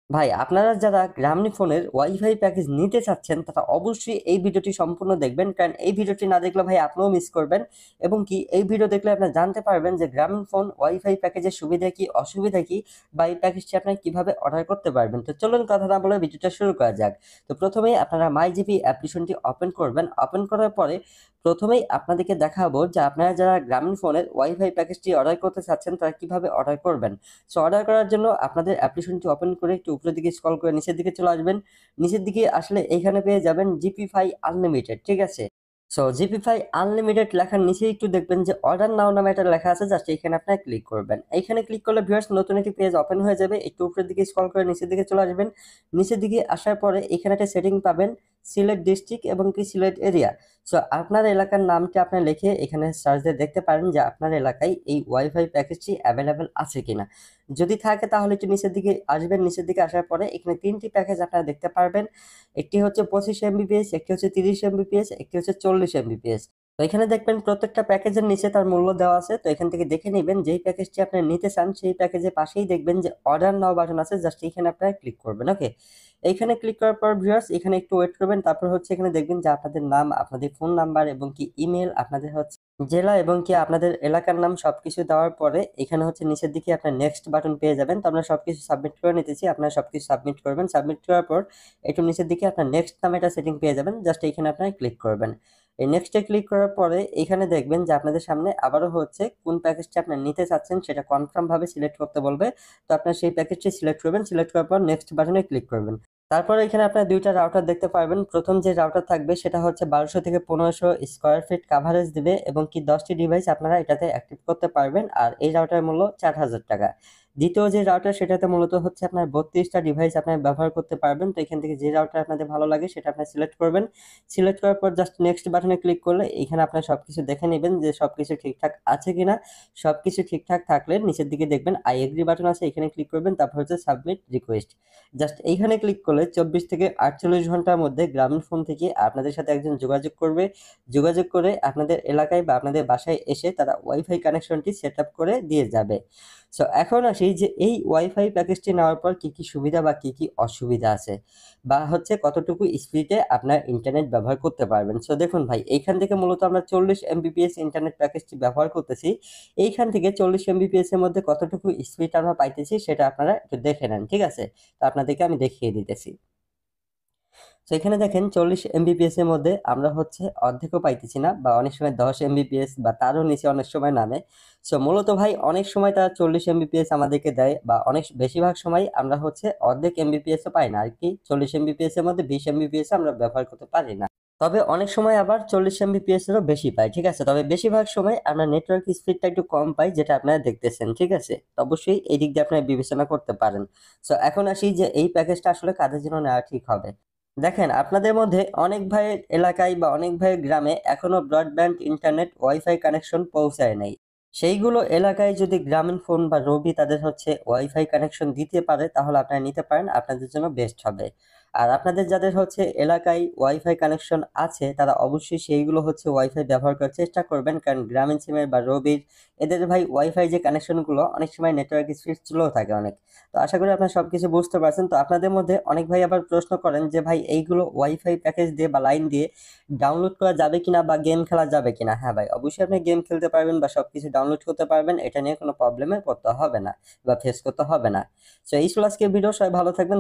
ভাই আপনারা যারা গ্রামীণফোনের ওয়াইফাই প্যাকেজ নিতে চাচ্ছেন তারা অবশ্যই এই ভিডিওটি সম্পূর্ণ দেখবেন, কারণ এই ভিডিওটি না দেখলে ভাই আপনিও মিস করবেন। এবং কি এই ভিডিও দেখলে আপনারা জানতে পারবেন যে গ্রামীণফোন ওয়াইফাই প্যাকেজের সুবিধা কি অসুবিধা কি, বা এই প্যাকেজটি আপনারা কিভাবে অর্ডার করতে পারবেন। তো চলুন কথা না বলে ভিডিওটা শুরু করা যাক। তো প্রথমেই আপনারা মাইজিপি অ্যাপ্লিকেশনটি ওপেন করবেন। ওপেন করার পরে প্রথমেই আপনাদেরকে দেখাবো যে আপনারা যারা গ্রামীণফোনের ওয়াইফাই প্যাকেজটি অর্ডার করতে চাচ্ছেন তারা কিভাবে অর্ডার করবেন। সো অর্ডার করার জন্য আপনাদের অ্যাপ্লিকেশনটি ওপেন করে একটু উপরের দিকে স্ক্রল করে নিচের দিকে চলে আসবেন। নিচের দিকে আসলে এইখানে পেয়ে যাবেন জিপিফাই আনলিমিটেড, ঠিক আছে। সো জিপিফাই আনলিমিটেড লেখার নিচে একটু দেখবেন যে অর্ডার নাও নামে একটা লেখা আছে, জাস্ট এইখানে আপনারা ক্লিক করবেন। এইখানে ক্লিক করলে ভিউয়ার্স নতুন একটি পেজ ওপেন হয়ে যাবে। একটু উপরের দিকে স্ক্রল করে নিচের দিকে চলে আসবেন। নিচের দিকে আসার পরে এখানে একটা সেটিং পাবেন, সিলেক্ট ডিস্ট্রিক্ট এবং কি সিলেক্ট এরিয়া। সো আপনার এলাকার নামটি আপনি লিখে এখানে সার্চ দিয়ে দেখতে পারেন যে আপনার এলাকায় এই ওয়াইফাই প্যাকেজটি অ্যাভেলেবেল আছে কিনা। যদি থাকে তাহলে একটু নিচের দিকে আসবেন। নিচের দিকে আসার পরে এখানে 3টি প্যাকেজ আপনারা দেখতে পারবেন। একটি হচ্ছে 25 এমবিপিএস, একটি হচ্ছে 30 এমবিপিএস, একটি হচ্ছে 40 এমবিপিএস। তো এখানে দেখবেন প্রত্যেকটা প্যাকেজের নিচে তার মূল্য দেওয়া আছে। তো এখান থেকে দেখে নেবেন যেই প্যাকেজটি আপনি নিতে চান সেই প্যাকেজের পাশেই দেখবেন যে অর্ডার নাও বাটন আছে, জাস্ট এখানে আপনারা ক্লিক করবেন। ওকে, এইখানে ক্লিক করার পর ভিউয়ার্স এখানে একটু ওয়েট করবেন। তারপর হচ্ছে এখানে দেখবেন যে আপনাদের নাম, আপনাদের ফোন নাম্বার এবং কি ইমেল, আপনাদের হচ্ছে জেলা এবং কি আপনাদের এলাকার নাম সবকিছু দেওয়ার পরে এখানে হচ্ছে নিচের দিকে আপনার নেক্সট বাটন পেয়ে যাবেন। তো আমরা সবকিছু সাবমিট করে নিতেছি, আপনারা সবকিছু সাবমিট করবেন। সাবমিট করার পর একটু নিচের দিকে আপনার নেক্সট নামে একটা সেটিং পেয়ে যাবেন, জাস্ট এখানে আপনারা ক্লিক করবেন। এই নেক্সটে ক্লিক করার পরে এখানে দেখবেন যে আপনাদের সামনে আবারও হচ্ছে কোন প্যাকেজটি আপনার নিতে চাচ্ছেন সেটা কনফার্ম ভাবে সিলেক্ট করতে বলবে। তো আপনার সেই প্যাকেজটি সিলেক্ট করবেন, সিলেক্ট করার পর নেক্সট বাটনে ক্লিক করবেন। তারপরে এখানে আপনার 2টা রাউটার দেখতে পারবেন। প্রথম যে রাউটার থাকবে সেটা হচ্ছে 1200 থেকে 1500 স্কয়ার ফিট কাভারেজ দিবে এবং কি 10টি ডিভাইস আপনারা এটাতে অ্যাক্টিভ করতে পারবেন, আর এই রাউটারের মূল্য 4000 টাকা। দ্বিতীয় যে রাউটার সেটাতে মূলত হচ্ছে আপনার 32টা ডিভাইস আপনারা ব্যবহার করতে পারবেন। তো এখান থেকে যে রাউটার আপনাদের ভালো লাগে সেটা আপনারা সিলেক্ট করবেন। সিলেক্ট করার পর জাস্ট নেক্সট বাটনে ক্লিক করলে এখানে আপনারা সবকিছু দেখে নেবেন যে সবকিছু ঠিকঠাক আছে কিনা। সবকিছু ঠিকঠাক থাকলে নিচের দিকে দেখবেন আই এগ্রি বাটন আছে, এখানে ক্লিক করবেন। তারপর হচ্ছে সাবমিট রিকোয়েস্ট, জাস্ট এইখানে ক্লিক করলে 24 থেকে 48 ঘন্টার মধ্যে গ্রামীণফোন থেকে আপনাদের সাথে একজন যোগাযোগ করবে। যোগাযোগ করে আপনাদের এলাকায় বা আপনাদের বাসায় এসে তারা ওয়াইফাই কানেকশনটি সেট আপ করে দিয়ে যাবে। সো এখন আসি যে এই ওয়াইফাই প্যাকেজটি নেওয়ার পর কি কি সুবিধা বা কি কি অসুবিধা আছে, বা হচ্ছে কতটুকু স্পিডে আপনার ইন্টারনেট ব্যবহার করতে পারবেন। সো দেখুন ভাই, এইখান থেকে মূলত আমরা 40 এমবিপিএস ইন্টারনেট প্যাকেজটি ব্যবহার করতেছি। এইখান থেকে 40 এমবিপিএস এর মধ্যে কতটুকু স্পিড আমরা পাইতেছি সেটা আপনারা একটু দেখে নেন, ঠিক আছে। তো আপনাদেরকে আমি দেখিয়ে দিতেছি। তো এখানে দেখেন 40 এমবিপিএস এর মধ্যে আমরা হচ্ছে অর্ধেকও পাইতেছি না, বা অনেক সময় 10 এমবিপিএস বা তারও নিচে অনেক সময় নামে। সো মূলত ভাই অনেক সময় তারা 40 এমবিপিএস আমাদেরকে দেয়, বা অনেক বেশিরভাগ সময় আমরা হচ্ছে অর্ধেক এমবিপিএসও পাই না আর কি। 40 এমবিপিএস এর মধ্যে 20 এমবিপিএস আমরা ব্যবহার করতে পারি না। তবে অনেক সময় আবার 40 এমবিপিএস এরও বেশি পাই, ঠিক আছে। তবে বেশিরভাগ সময় আমরা নেটওয়ার্ক স্পিডটা একটু কম পাই, যেটা আপনারা দেখতেছেন, ঠিক আছে। তো অবশ্যই এই দিক দিয়ে আপনারা বিবেচনা করতে পারেন। সো এখন আসি যে এই প্যাকেজটা আসলে কাদের জন্য নেওয়া ঠিক হবে। দেখেন আপনাদের মধ্যে অনেক ভাইয়ের এলাকায় বা অনেক ভাইয়ের গ্রামে এখনো ব্রডব্যান্ড ইন্টারনেট ওয়াইফাই কানেকশন পৌঁছায় নাই। সেইগুলো এলাকায় যদি গ্রামীণফোন বা রবি তাদের হচ্ছে ওয়াইফাই কানেকশন দিতে পারে তাহলে আপনারা নিতে পারেন, আপনাদের জন্য বেস্ট হবে। আর আপনাদের যাদের হচ্ছে এলাকায় ওয়াইফাই কানেকশন আছে তারা অবশ্যই সেইগুলো হচ্ছে ওয়াইফাই ব্যবহার করার চেষ্টা করবেন, কারণ গ্রামীণ সিমের বা রবির এদের ভাই ওয়াইফাই যে কানেকশনগুলো অনেক সময় নেটওয়ার্ক স্পিড স্লো থাকে অনেক। তো আশা করি আপনারা সবকিছু বুঝতে পারছেন। তো আপনাদের মধ্যে অনেক ভাই আবার প্রশ্ন করেন যে ভাই এইগুলো ওয়াইফাই প্যাকেজ দিয়ে বা লাইন দিয়ে ডাউনলোড করা যাবে কিনা বা গেম খেলা যাবে কিনা। হ্যাঁ ভাই, অবশ্যই আপনি গেম খেলতে পারবেন বা সবকিছু ডাউনলোড করতে পারবেন, এটা নিয়ে কোনো প্রবলেমে পড়তে হবে না বা ফেস করতে হবে না। তো এই ছিল আজকের ভিডিও, সবাই ভালো থাকবেন।